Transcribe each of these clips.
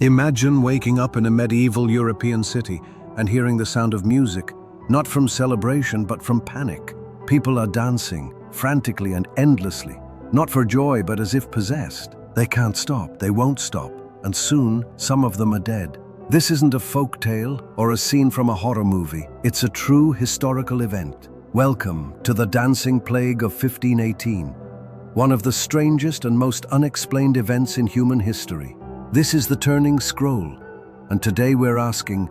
Imagine waking up in a medieval European city and hearing the sound of music, not from celebration but from panic. People are dancing, frantically and endlessly, not for joy but as if possessed. They can't stop, they won't stop, and soon some of them are dead. This isn't a folk tale or a scene from a horror movie. It's a true historical event. Welcome to the Dancing Plague of 1518, one of the strangest and most unexplained events in human history. This is the turning scroll, and today we're asking,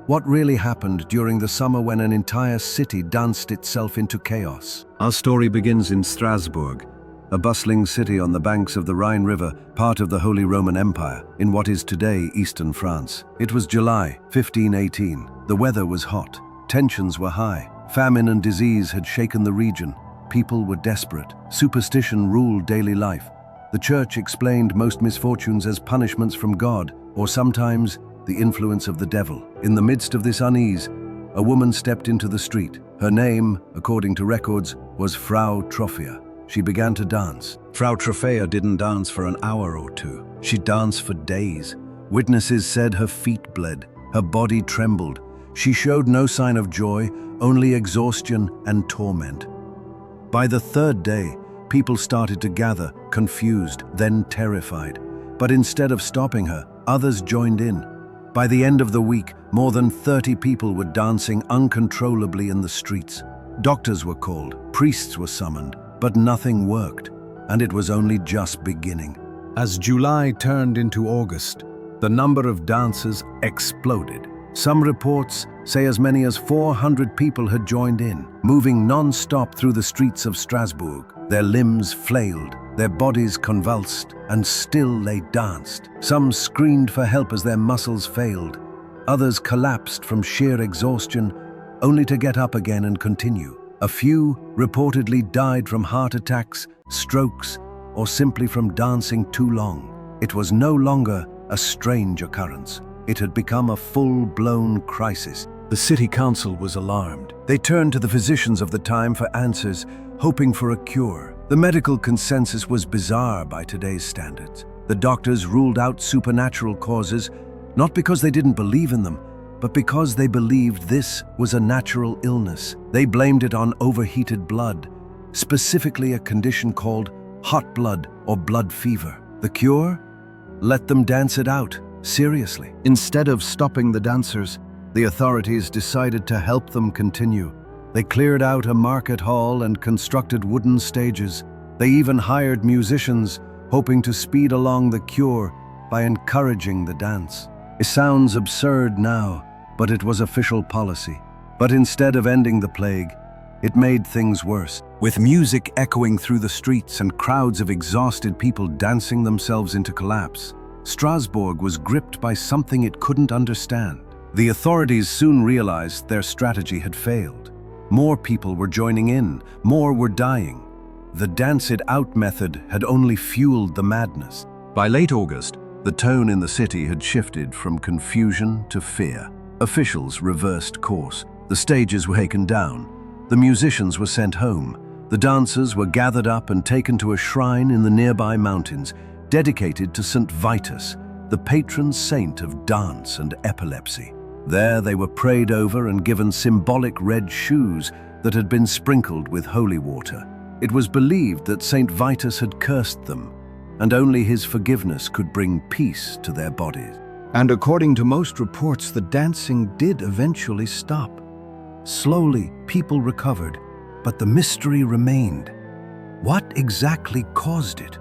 what really happened during the summer when an entire city danced itself into chaos? Our story begins in Strasbourg, a bustling city on the banks of the Rhine River, part of the Holy Roman Empire, in what is today eastern France. It was July 1518. The weather was hot, tensions were high, famine and disease had shaken the region. People were desperate, superstition ruled daily life. The church explained most misfortunes as punishments from God, or sometimes the influence of the devil. In the midst of this unease, a woman stepped into the street. Her name, according to records, was Frau Trophea. She began to dance. Frau Trophea didn't dance for an hour or two. She danced for days. Witnesses said her feet bled, her body trembled. She showed no sign of joy, only exhaustion and torment. By the third day, people started to gather, confused, then terrified. But instead of stopping her, others joined in. By the end of the week, more than 30 people were dancing uncontrollably in the streets. Doctors were called, priests were summoned, but nothing worked, and it was only just beginning. As July turned into August, the number of dancers exploded. Some reports say as many as 400 people had joined in, moving non-stop through the streets of Strasbourg. Their limbs flailed, their bodies convulsed, and still they danced. Some screamed for help as their muscles failed. Others collapsed from sheer exhaustion, only to get up again and continue. A few reportedly died from heart attacks, strokes, or simply from dancing too long. It was no longer a strange occurrence. It had become a full-blown crisis. The city council was alarmed. They turned to the physicians of the time for answers, hoping for a cure. The medical consensus was bizarre by today's standards. The doctors ruled out supernatural causes, not because they didn't believe in them, but because they believed this was a natural illness. They blamed it on overheated blood, specifically a condition called hot blood or blood fever. The cure? Let them dance it out. Seriously. Instead of stopping the dancers, the authorities decided to help them continue. They cleared out a market hall and constructed wooden stages. They even hired musicians, hoping to speed along the cure by encouraging the dance. It sounds absurd now, but it was official policy. But instead of ending the plague, it made things worse. With music echoing through the streets and crowds of exhausted people dancing themselves into collapse, Strasbourg was gripped by something it couldn't understand. The authorities soon realized their strategy had failed. More people were joining in, more were dying. The dance it out method had only fueled the madness. By late August, the tone in the city had shifted from confusion to fear. Officials reversed course. The stages were taken down. The musicians were sent home. The dancers were gathered up and taken to a shrine in the nearby mountains, dedicated to St. Vitus, the patron saint of dance and epilepsy. There they were prayed over and given symbolic red shoes that had been sprinkled with holy water. It was believed that St. Vitus had cursed them, and only his forgiveness could bring peace to their bodies. And according to most reports, the dancing did eventually stop. Slowly, people recovered, but the mystery remained. What exactly caused it?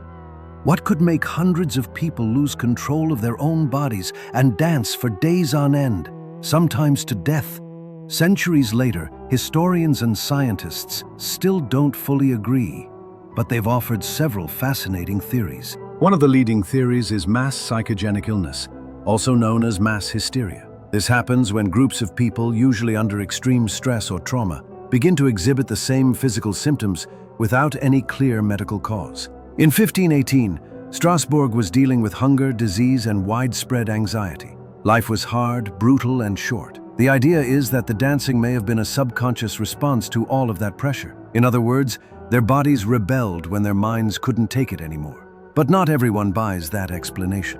What could make hundreds of people lose control of their own bodies and dance for days on end, sometimes to death? Centuries later, historians and scientists still don't fully agree, but they've offered several fascinating theories. One of the leading theories is mass psychogenic illness, also known as mass hysteria. This happens when groups of people, usually under extreme stress or trauma, begin to exhibit the same physical symptoms without any clear medical cause. In 1518, Strasbourg was dealing with hunger, disease, and widespread anxiety. Life was hard, brutal, and short. The idea is that the dancing may have been a subconscious response to all of that pressure. In other words, their bodies rebelled when their minds couldn't take it anymore. But not everyone buys that explanation.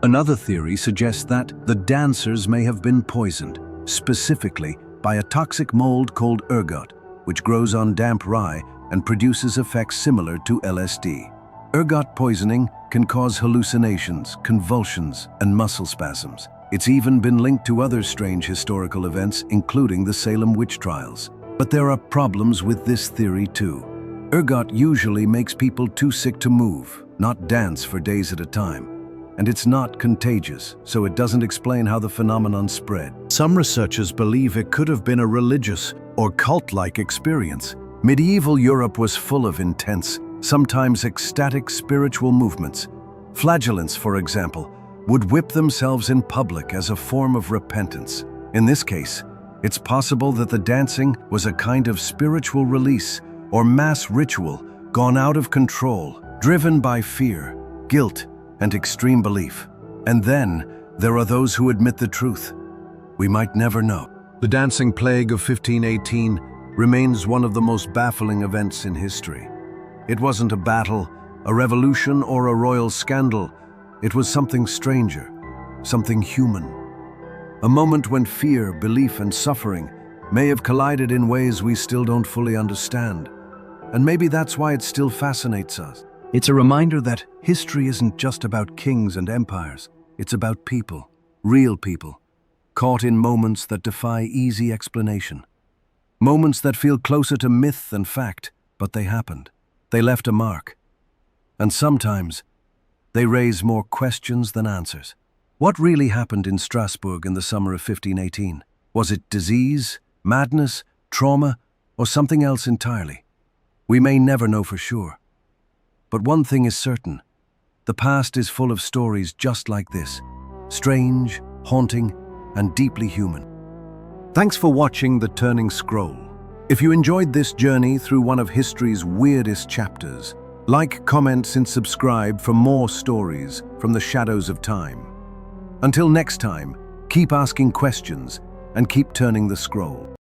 Another theory suggests that the dancers may have been poisoned, specifically by a toxic mold called ergot, which grows on damp rye and produces effects similar to LSD. Ergot poisoning can cause hallucinations, convulsions, and muscle spasms. It's even been linked to other strange historical events, including the Salem witch trials. But there are problems with this theory too. Ergot usually makes people too sick to move, not dance for days at a time. And it's not contagious, so it doesn't explain how the phenomenon spread. Some researchers believe it could have been a religious or cult-like experience. Medieval Europe was full of intense, sometimes ecstatic spiritual movements. Flagellants, for example, would whip themselves in public as a form of repentance. In this case, it's possible that the dancing was a kind of spiritual release or mass ritual gone out of control, driven by fear, guilt, and extreme belief. And then there are those who admit the truth. We might never know. The dancing plague of 1518 remains one of the most baffling events in history. It wasn't a battle, a revolution, or a royal scandal. It was something stranger, something human. A moment when fear, belief, and suffering may have collided in ways we still don't fully understand. And maybe that's why it still fascinates us. It's a reminder that history isn't just about kings and empires. It's about people, real people, caught in moments that defy easy explanation. Moments that feel closer to myth than fact, but they happened. They left a mark. And sometimes, they raise more questions than answers. What really happened in Strasbourg in the summer of 1518? Was it disease, madness, trauma, or something else entirely? We may never know for sure. But one thing is certain. The past is full of stories just like this. Strange, haunting, and deeply human. Thanks for watching The Turning Scroll. If you enjoyed this journey through one of history's weirdest chapters, like, comment, and subscribe for more stories from the shadows of time. Until next time, keep asking questions and keep turning the scroll.